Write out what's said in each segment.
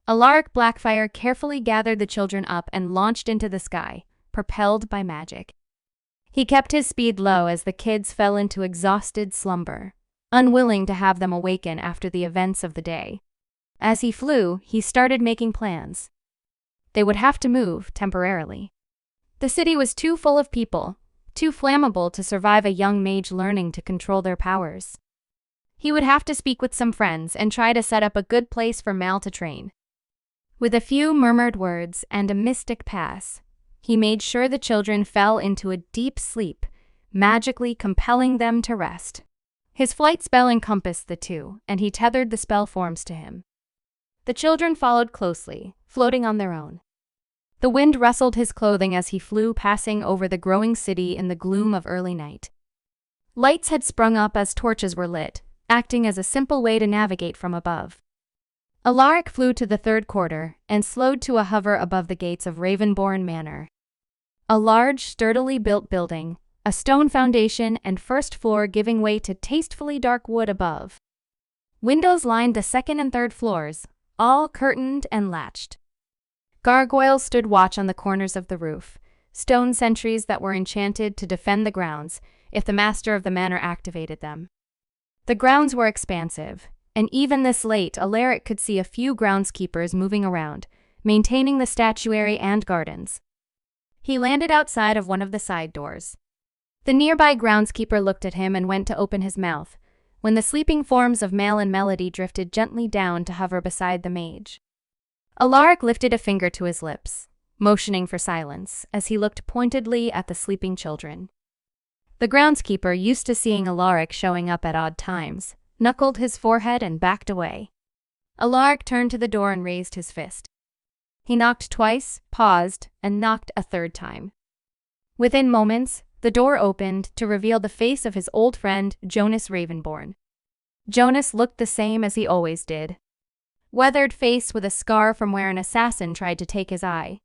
Alaric Blackfire carefully gathered the children up and launched into the sky, propelled by magic. He kept his speed low as the kids fell into exhausted slumber, unwilling to have them awaken after the events of the day. As he flew, he started making plans. They would have to move temporarily. The city was too full of people, too flammable to survive a young mage learning to control their powers. He would have to speak with some friends and try to set up a good place for Mal to train. With a few murmured words and a mystic pass, he made sure the children fell into a deep sleep, magically compelling them to rest. His flight spell encompassed the two, and he tethered the spell forms to him. The children followed closely, floating on their own. The wind rustled his clothing as he flew, passing over the growing city in the gloom of early night. Lights had sprung up as torches were lit, acting as a simple way to navigate from above. Alaric flew to the third quarter and slowed to a hover above the gates of Ravenborn Manor. A large, sturdily built building, a stone foundation and first floor giving way to tastefully dark wood above. Windows lined the second and third floors, all curtained and latched. Gargoyles stood watch on the corners of the roof, stone sentries that were enchanted to defend the grounds if the master of the manor activated them. The grounds were expansive, and even this late Alaric could see a few groundskeepers moving around, maintaining the statuary and gardens. He landed outside of one of the side doors. The nearby groundskeeper looked at him and went to open his mouth, when the sleeping forms of Mal and Melody drifted gently down to hover beside the mage. Alaric lifted a finger to his lips, motioning for silence as he looked pointedly at the sleeping children. The groundskeeper, used to seeing Alaric showing up at odd times, knuckled his forehead and backed away. Alaric turned to the door and raised his fist. He knocked twice, paused, and knocked a third time. Within moments, the door opened to reveal the face of his old friend, Jonas Ravenborn. Jonas looked the same as he always did. Weathered face with a scar from where an assassin tried to take his eye.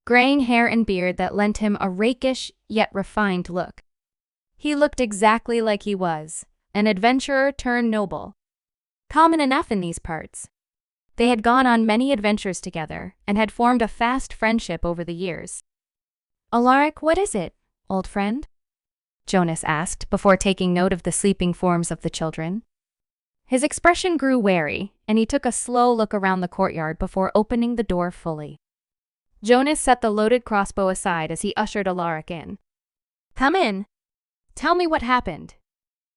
Graying hair and beard that lent him a rakish yet refined look. He looked exactly like he was, an adventurer turned noble. Common enough in these parts. They had gone on many adventures together and had formed a fast friendship over the years. "Alaric, what is it, old friend?" Jonas asked before taking note of the sleeping forms of the children. His expression grew wary, and he took a slow look around the courtyard before opening the door fully. Jonas set the loaded crossbow aside as he ushered Alaric in. "Come in. Tell me what happened,"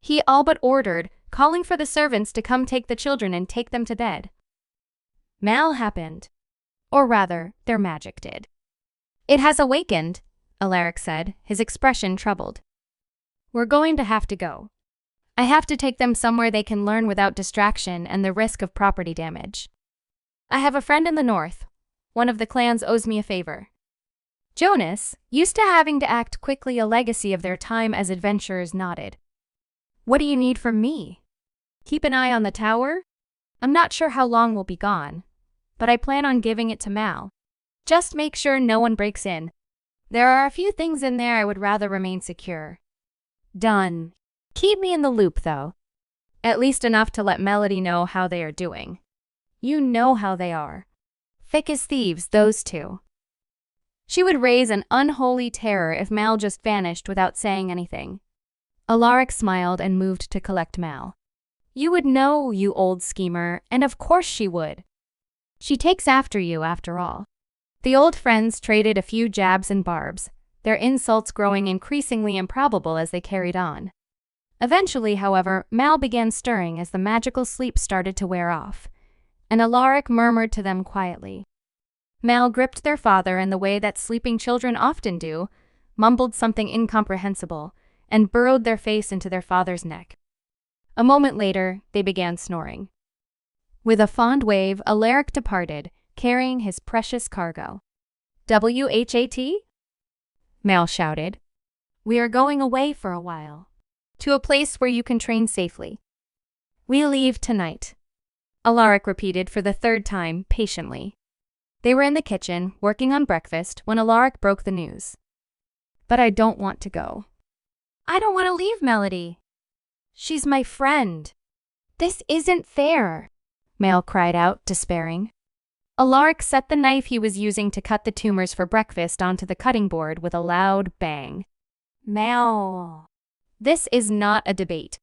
he all but ordered, calling for the servants to come take the children and take them to bed. "Mal happened. Or rather, their magic did. It has awakened," Alaric said, his expression troubled. "We're going to have to go. I have to take them somewhere they can learn without distraction and the risk of property damage. I have a friend in the north. One of the clans owes me a favor." Jonas, used to having to act quickly a legacy of their time as adventurers, nodded. "What do you need from me?" "Keep an eye on the tower. I'm not sure how long we'll be gone, but I plan on giving it to Mal. Just make sure no one breaks in. There are a few things in there I would rather remain secure." "Done. Keep me in the loop, though. At least enough to let Melody know how they are doing. You know how they are. Thick as thieves, those two." She would raise an unholy terror if Mal just vanished without saying anything. Alaric smiled and moved to collect Mal. "You would know, you old schemer, and of course she would. She takes after you, after all." The old friends traded a few jabs and barbs, their insults growing increasingly improbable as they carried on. Eventually, however, Mal began stirring as the magical sleep started to wear off, and Alaric murmured to them quietly. Mal gripped their father in the way that sleeping children often do, mumbled something incomprehensible, and burrowed their face into their father's neck. A moment later, they began snoring. With a fond wave, Alaric departed, carrying his precious cargo. "WHAT?" Mal shouted. "We are going away for a while. To a place where you can train safely. We leave tonight," Alaric repeated for the third time, patiently. They were in the kitchen, working on breakfast, when Alaric broke the news. "But I don't want to go." "I don't want to leave Melody. She's my friend. This isn't fair," Mal cried out, despairing. Alaric set the knife he was using to cut the tumors for breakfast onto the cutting board with a loud bang. Meow. This is not a debate.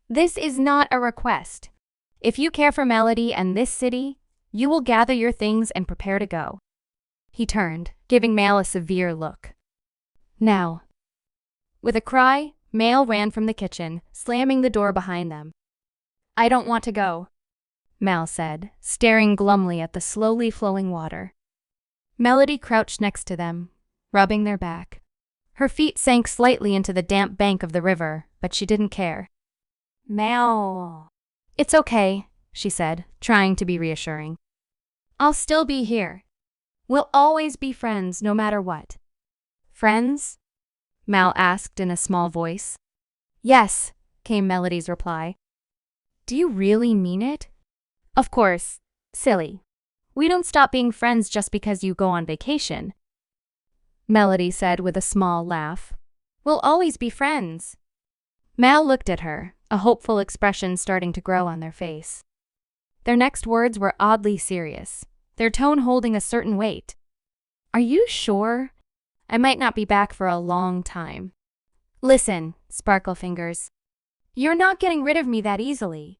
This is not a request. If you care for Melody and this city, you will gather your things and prepare to go. He turned, giving Mal a severe look. Now. With a cry, Mal ran from the kitchen, slamming the door behind them. I don't want to go, Mal said, staring glumly at the slowly flowing water. Melody crouched next to them, rubbing their back. Her feet sank slightly into the damp bank of the river, but she didn't care. Mal. It's okay, she said, trying to be reassuring. I'll still be here. We'll always be friends no matter what. Friends? Mal asked in a small voice. Yes, came Melody's reply. Do you really mean it? Of course, silly. We don't stop being friends just because you go on vacation, Melody said with a small laugh. We'll always be friends. Mal looked at her, a hopeful expression starting to grow on their face. Their next words were oddly serious, their tone holding a certain weight. Are you sure? I might not be back for a long time. Listen, Sparklefingers. You're not getting rid of me that easily.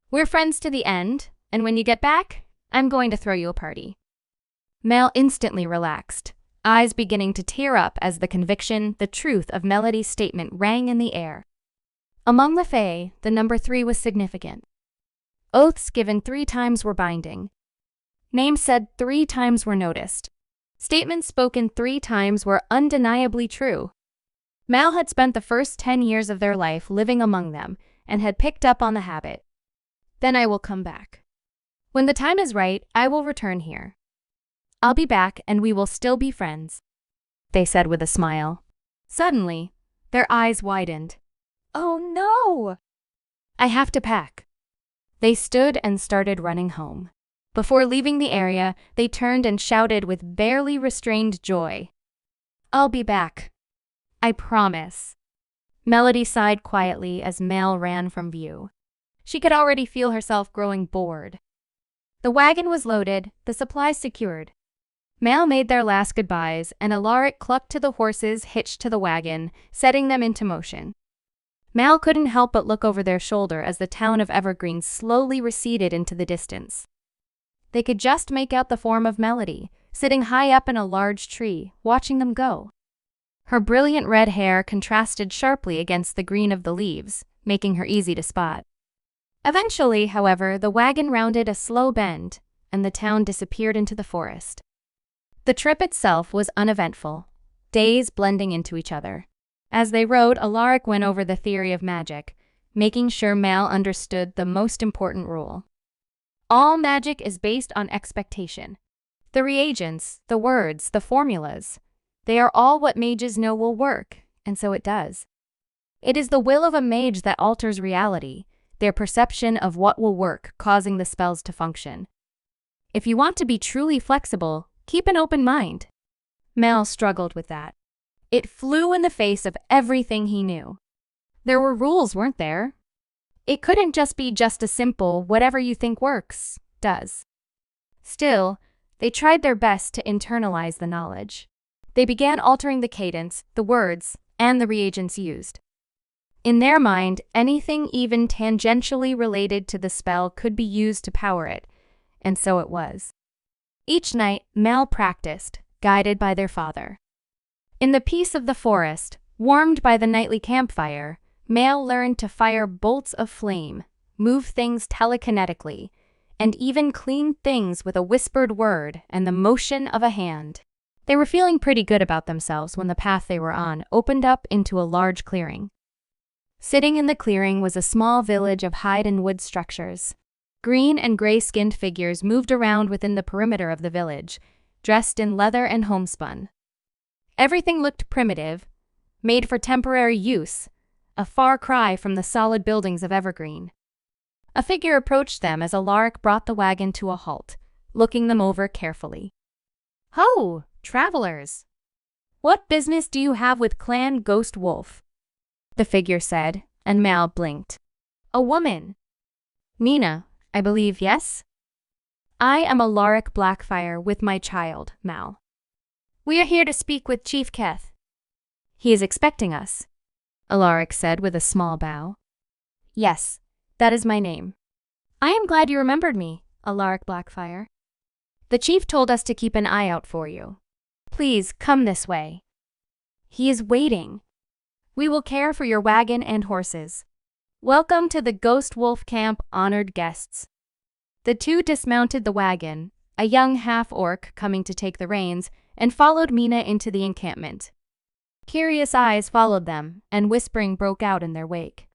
We're friends to the end, and when you get back, I'm going to throw you a party. Mal instantly relaxed, eyes beginning to tear up as the conviction, the truth of Melody's statement rang in the air. Among the Fae, the number 3 was significant. Oaths given 3 times were binding. Names said 3 times were noticed. Statements spoken 3 times were undeniably true. Mal had spent the first 10 years of their life living among them and had picked up on the habit. Then I will come back. When the time is right, I will return here. I'll be back and we will still be friends, they said with a smile. Suddenly, their eyes widened. Oh no! I have to pack. They stood and started running home. Before leaving the area, they turned and shouted with barely restrained joy. I'll be back. I promise. Melody sighed quietly as Mal ran from view. She could already feel herself growing bored. The wagon was loaded, the supplies secured. Mal made their last goodbyes, and Alaric clucked to the horses hitched to the wagon, setting them into motion. Mal couldn't help but look over their shoulder as the town of Evergreen slowly receded into the distance. They could just make out the form of Melody, sitting high up in a large tree, watching them go. Her brilliant red hair contrasted sharply against the green of the leaves, making her easy to spot. Eventually, however, the wagon rounded a slow bend, and the town disappeared into the forest. The trip itself was uneventful, days blending into each other. As they rode, Alaric went over the theory of magic, making sure Mal understood the most important rule. All magic is based on expectation. The reagents, the words, the formulas, they are all what mages know will work, and so it does. It is the will of a mage that alters reality, their perception of what will work, causing the spells to function. If you want to be truly flexible, keep an open mind. Mal struggled with that. It flew in the face of everything he knew. There were rules, weren't there? It couldn't just be just a simple, whatever you think works, does. Still, they tried their best to internalize the knowledge. They began altering the cadence, the words, and the reagents used. In their mind, anything even tangentially related to the spell could be used to power it, and so it was. Each night, Mal practiced, guided by their father. In the peace of the forest, warmed by the nightly campfire, Mal learned to fire bolts of flame, move things telekinetically, and even clean things with a whispered word and the motion of a hand. They were feeling pretty good about themselves when the path they were on opened up into a large clearing. Sitting in the clearing was a small village of hide and wood structures. Green and gray-skinned figures moved around within the perimeter of the village, dressed in leather and homespun. Everything looked primitive, made for temporary use, a far cry from the solid buildings of Evergreen. A figure approached them as Alaric brought the wagon to a halt, looking them over carefully. "Ho, travelers! What business do you have with Clan Ghost Wolf?" the figure said, and Mal blinked. "A woman. Nina, I believe, yes?" I am Alaric Blackfire with my child, Mal. We are here to speak with Chief Keth. He is expecting us, Alaric said with a small bow. Yes, that is my name. I am glad you remembered me, Alaric Blackfire. The chief told us to keep an eye out for you. Please come this way. He is waiting. We will care for your wagon and horses. Welcome to the Ghost Wolf Camp, honored guests. The two dismounted the wagon, a young half-orc coming to take the reins, and followed Mina into the encampment. Curious eyes followed them, and whispering broke out in their wake.